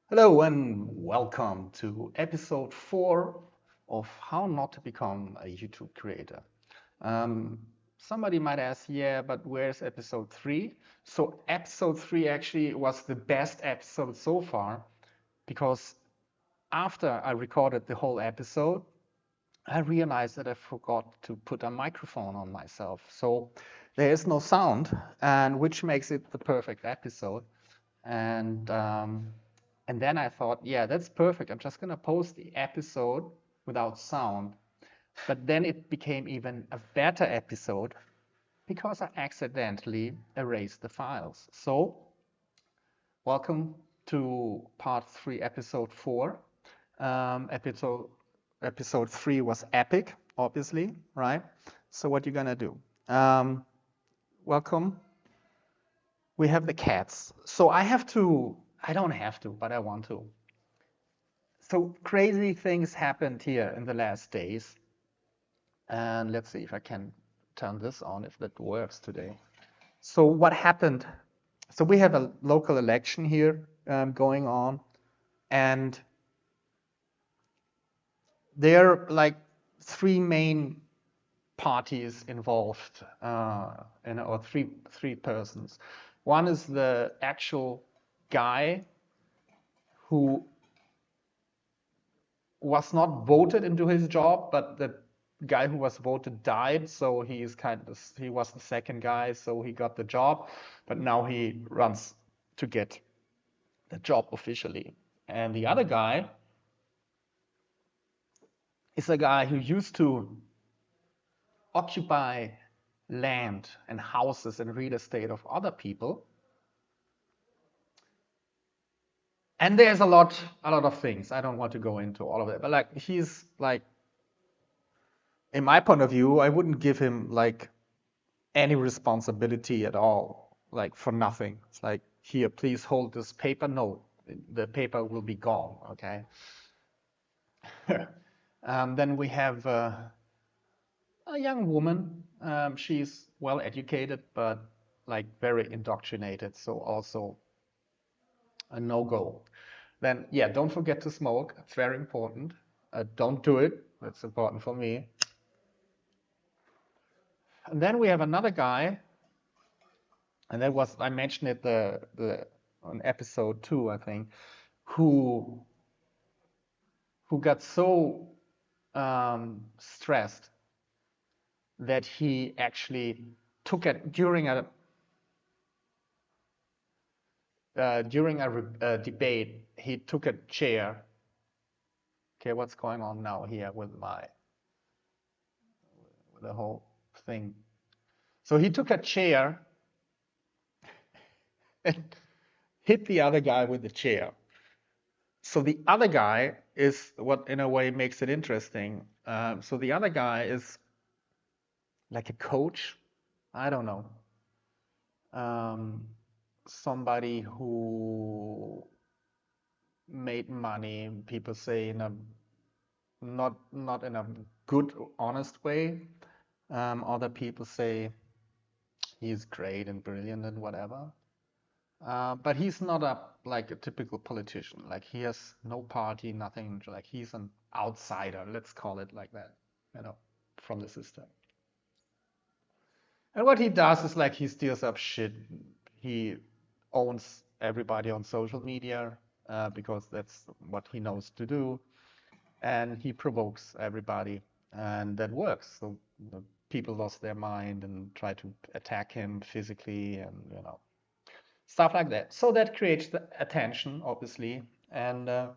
Hello and welcome to episode 4 of How Not to Become a YouTube Creator. Um, Somebody might ask, yeah, but where's episode 3? So, episode 3 actually was the best episode so far because after I recorded the whole episode, I realized that I forgot to put a microphone on myself. So, there is no sound, and which makes it the perfect episode. And um, and then I thought, yeah, that's perfect. I'm just gonna post the episode without sound. But then it became even a better episode because I accidentally erased the files. So welcome to part 3, episode 4. Episode episode 3 was epic, obviously, right? So what you gonna do? Welcome. We have the cats. So I don't have to, but I want to. So crazy things happened here in the last days. And let's see if I can turn this on, if that works today. So what happened? So we have a local election here going on, and there are like three main parties involved, or three persons. One is the actual guy who was not voted into his job, but the guy who was voted died, so he was the second guy, so he got the job, but now he runs to get the job officially. And the other guy is a guy who used to occupy land and houses and real estate of other people. And there's a lot of things. I don't want to go into all of it, but like he's like, in my point of view, I wouldn't give him like any responsibility at all, like for nothing. It's like, here, please hold this paper. No, the paper will be gone, okay? Then we have a young woman. She's well educated, but like very indoctrinated, so also a no-go. Then, yeah, don't forget to smoke. It's very important. Don't do it. That's important for me. And then we have another guy, and that was, I mentioned it the on episode 2, I think, who got so stressed that he actually took it during a debate. He took a chair. Okay, what's going on now here with the whole thing? So he took a chair and hit the other guy with the chair. So the other guy is what, in a way, makes it interesting. So the other guy is like a coach. I don't know. Um, Somebody who made money, people say, in a not in a good, honest way. Other people say he's great and brilliant and whatever. But he's not like a typical politician. Like he has no party, nothing. Like he's an outsider, let's call it like that, you know, from the system. And what he does is like he steers up shit. He owns everybody on social media because that's what he knows to do, and he provokes everybody, and that works. So people lost their mind and try to attack him physically, and stuff like that. So that creates the attention, obviously, and there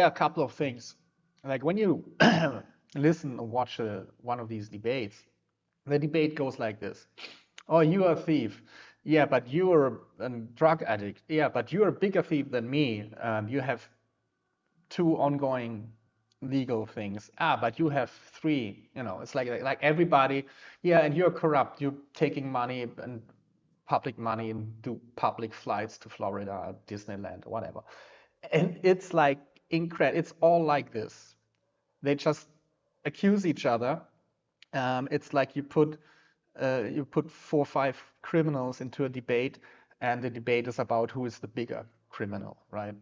are a couple of things. Like when you listen or watch one of these debates, the debate goes like this. Oh, you are a thief. Yeah, but you are a drug addict. Yeah, but you're a bigger thief than me. You have two ongoing legal things. Ah, but you have three. It's like everybody. Yeah, and you're corrupt. You're taking money and public money and do public flights to Florida, Disneyland, whatever. And it's like incredible. It's all like this. They just accuse each other. It's like you put 4 or 5 criminals into a debate, and the debate is about who is the bigger criminal, right?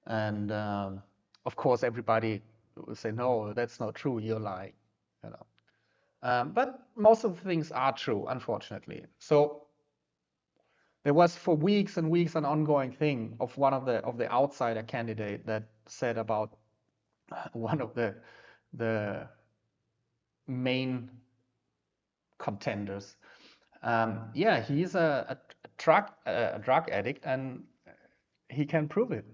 And of course, everybody will say, no, that's not true, you're lying, you know. But most of the things are true, unfortunately. So there was for weeks and weeks an ongoing thing of one of the outsider candidate that said about one of the main contenders. Yeah, he's a drug addict, and he can prove it.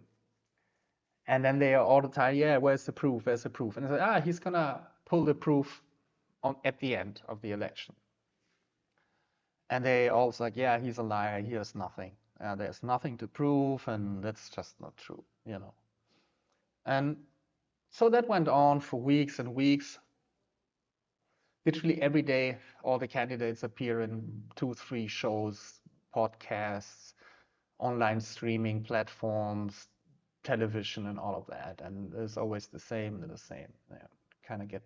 And then they are all the time, yeah, where's the proof? Where's the proof? And they say, he's gonna pull the proof at the end of the election. And they also like, yeah, he's a liar. He has nothing. There's nothing to prove, and that's just not true, you know. And so that went on for weeks and weeks. Literally every day, all the candidates appear in 2, 3 shows, podcasts, online streaming platforms, television, and all of that. And it's always the same and the same. Yeah, kind of get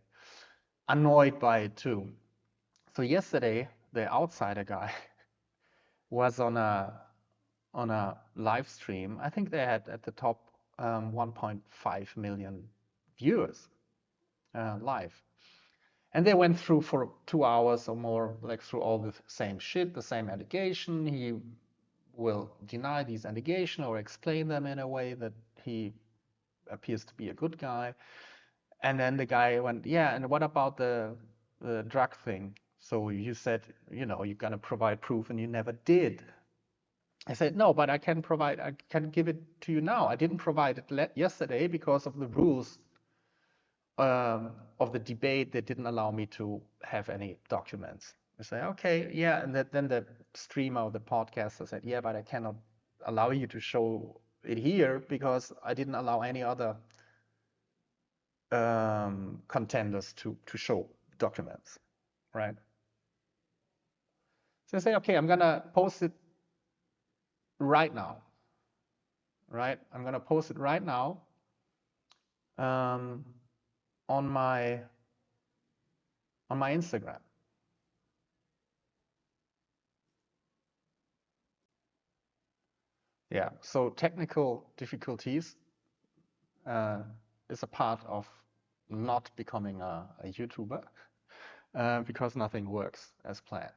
annoyed by it too. So yesterday, the outsider guy was on a live stream. I think they had at the top 1.5 million viewers live. And they went through for 2 hours or more, like through all the same shit, the same allegation. He will deny these allegations or explain them in a way that he appears to be a good guy. And then the guy went, yeah, and what about the drug thing? So you said, you know, you're going to provide proof and you never did. I said, no, but I can give it to you now. I didn't provide it yesterday because of the rules of the debate. They didn't allow me to have any documents. I say, okay, yeah. And then the streamer of the podcaster said, yeah, but I cannot allow you to show it here because I didn't allow any other contenders to show documents, right? So I say, okay, I'm gonna post it right now, right? I'm gonna post it right now on my Instagram. Yeah, so technical difficulties is a part of not becoming a YouTuber because nothing works as planned.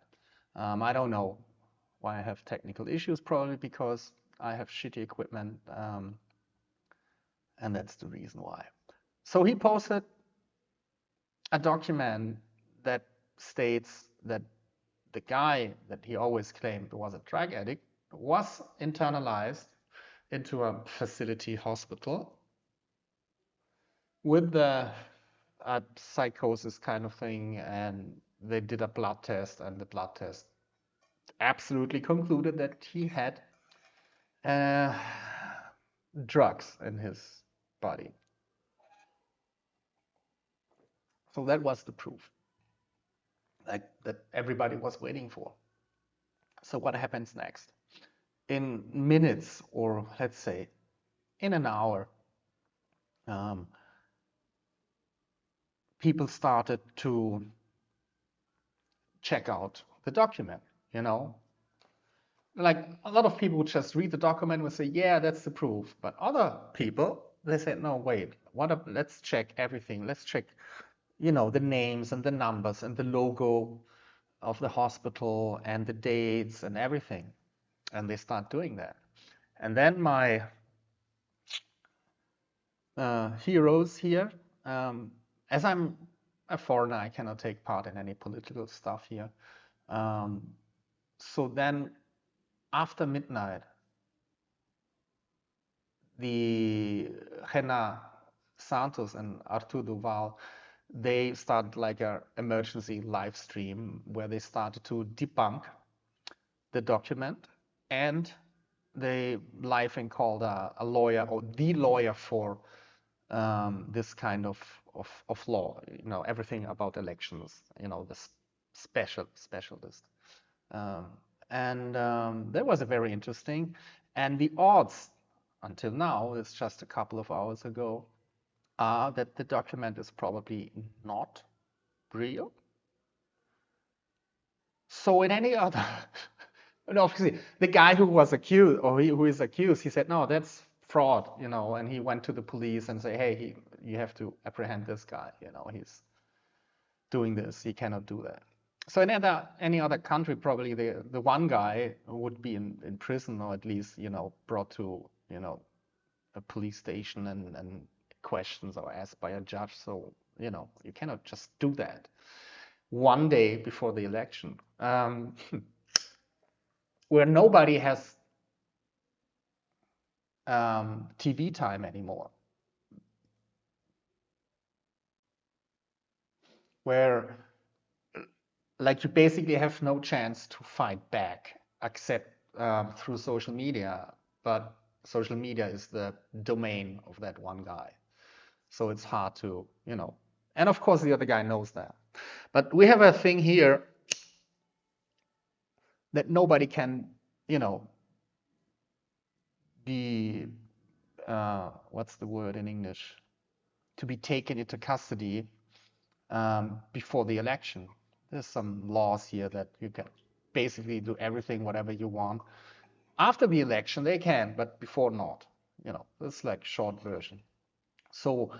I don't know why I have technical issues, probably because I have shitty equipment, and that's the reason why. So he posted a document that states that the guy that he always claimed was a drug addict was internalized into a facility hospital with the psychosis kind of thing, and they did a blood test, and the blood test absolutely concluded that he had drugs in his body. So that was the proof, like that everybody was waiting for. So what happens next? In minutes, or let's say in an hour, people started to check out the document, you know. Like a lot of people would just read the document and say, yeah, that's the proof. But other people, they said, no, wait, let's check everything. Let's check, you know, the names and the numbers and the logo of the hospital and the dates and everything. And they start doing that. And then my heroes here, as I'm a foreigner, I cannot take part in any political stuff here. So then after midnight, the Rena Santos and Artur Duval, they started like an emergency live stream where they started to debunk the document, and they live and called a lawyer, or the lawyer for this kind of law, you know, everything about elections, you know, the specialist. And that was a very interesting. And the odds until now, it's just a couple of hours ago, are that the document is probably not real. So in any other And obviously, the guy who was accused, or who is accused, he said, no, that's fraud, and he went to the police and say, hey, you have to apprehend this guy, he's doing this, he cannot do that. So in any other country, probably the one guy would be in prison, or at least, brought to, a police station, and questions are asked by a judge. So, you cannot just do that one day before the election, where nobody has TV time anymore, where like you basically have no chance to fight back except through social media. But social media is the domain of that one guy. So it's hard to, and of course the other guy knows that. But we have a thing here that nobody can, be, what's the word in English? To be taken into custody before the election. There's some laws here that you can basically do everything, whatever you want. After the election, they can, but before not. It's like short version. So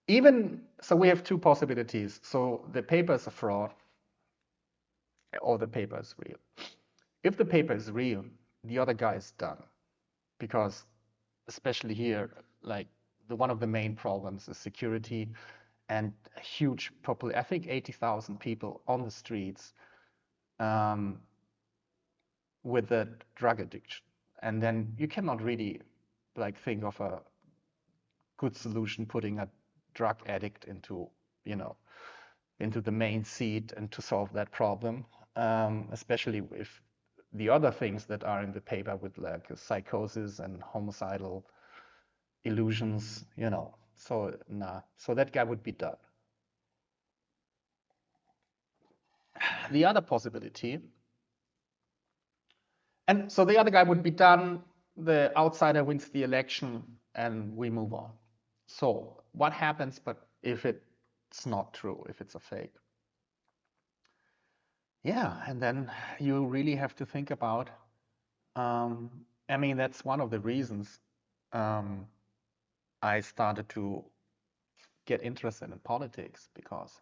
we have two possibilities. So the paper is a fraud, or the paper is real. If the paper is real, the other guy is done, because especially here, like one of the main problems is security, and a huge population. I think 80,000 people on the streets with a drug addiction, and then you cannot really like think of a good solution putting a drug addict into the main seat and to solve that problem, especially if the other things that are in the paper with like psychosis and homicidal illusions, so so that guy would be done. The other possibility, and so the other guy would be done, the outsider wins the election, and we move on. So what happens, but if it's not true, if it's a fake? Yeah, and then you really have to think about, I mean, that's one of the reasons I started to get interested in politics, because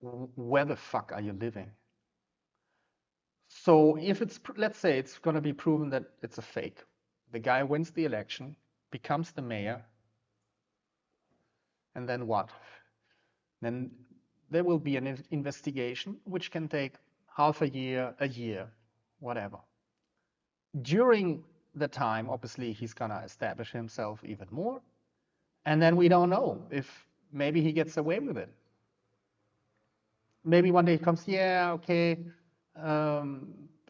where the fuck are you living? So if let's say it's going to be proven that it's a fake, the guy wins the election, becomes the mayor, and then what? Then there will be an investigation which can take half a year, whatever. During the time, obviously, he's going to establish himself even more. And then we don't know if maybe he gets away with it. Maybe one day he comes, yeah, okay,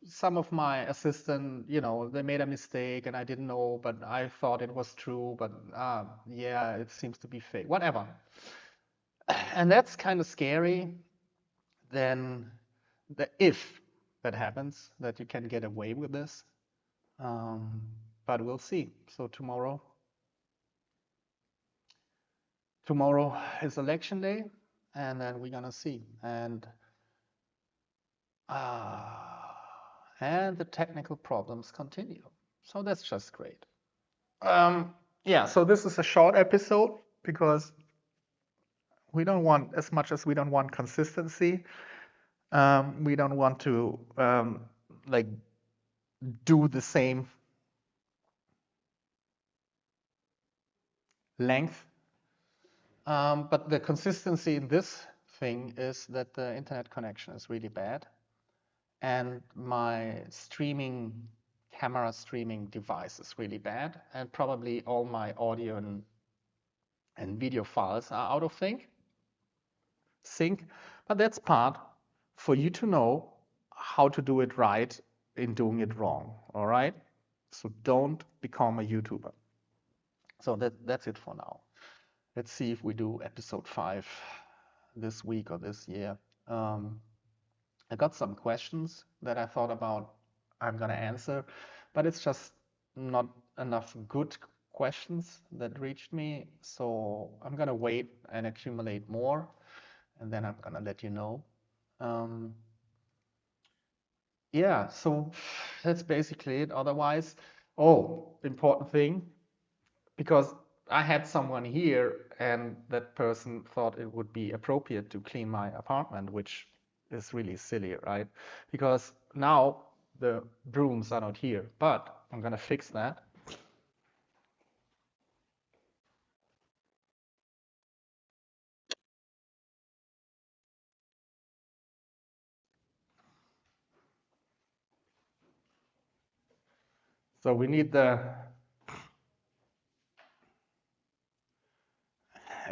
some of my assistant, they made a mistake and I didn't know, but I thought it was true, but yeah, it seems to be fake, whatever. And that's kind of scary. Then if that happens, that you can get away with this. But we'll see. So tomorrow is election day, and then we're gonna see. And the technical problems continue. So that's just great. Yeah, so this is a short episode because we don't want, as much as we don't want consistency, we don't want to like do the same length. But the consistency in this thing is that the internet connection is really bad, and my camera streaming device is really bad, and probably all my audio and video files are out of sync. But that's part for you to know how to do it right in doing it wrong. All right? So don't become a YouTuber. So that's it for now. Let's see if we do episode 5 this week or this year. I got some questions that I thought about I'm going to answer, but it's just not enough good questions that reached me. So I'm going to wait and accumulate more, and then I'm going to let you know. yeah, so that's basically it. Otherwise, oh, important thing, because I had someone here and that person thought it would be appropriate to clean my apartment, which is really silly, right? Because now the brooms are not here, but I'm gonna fix that. So we need at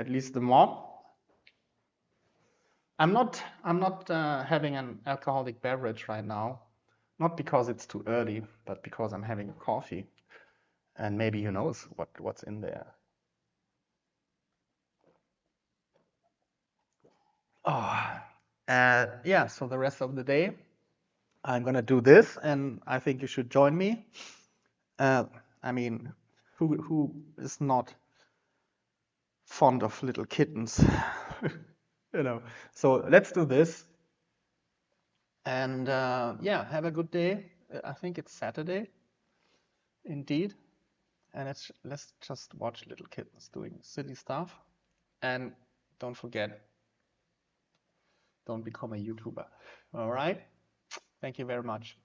least the mop. I'm not having an alcoholic beverage right now, not because it's too early, but because I'm having coffee, and maybe who knows what's in there. Oh, yeah. So the rest of the day, I'm gonna do this, and I think you should join me. Uh, I mean, who is not fond of little kittens? You know. So let's do this, and yeah, have a good day. I think it's Saturday, indeed, and let's just watch little kittens doing silly stuff, and don't forget, don't become a YouTuber. All right. Thank you very much.